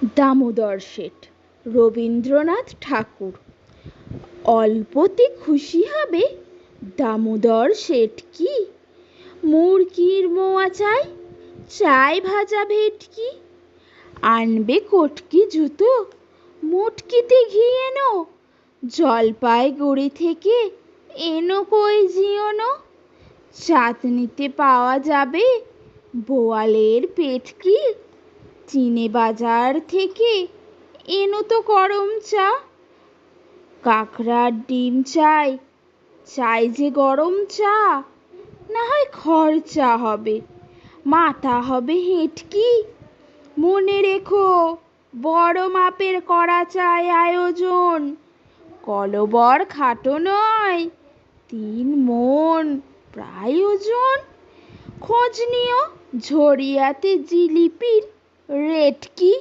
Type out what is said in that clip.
দামোদর শেঠ রবীন্দ্রনাথ ঠাকুর। অল্পতে খুশি হবে দামোদর শেঠ কি? মুরগির মোয়া চাই, চাই ভাজা ভেটকি, আনবে কটকি জুতো, মুটকিতে ঘি এনো, জলপাইগুড়ি থেকে এনো কই জিওনো, চাঁদনিতে পাওয়া যাবে বোয়ালের পেটকি, চিনে বাজার থেকে এনো তো গরম চা, কাঁকড়ার ডিম চাই, চাই যে গরম চা, না হয় খরচা হবে, মাথা হবে হেঁটকি, মনে রেখো বড় মাপের করা চাই আয়োজন, কলবর খাটো নয়, 3 মণ প্রায় ওজন, খোঁজ নিও ঝরিয়াতে জিলিপির রেট কি।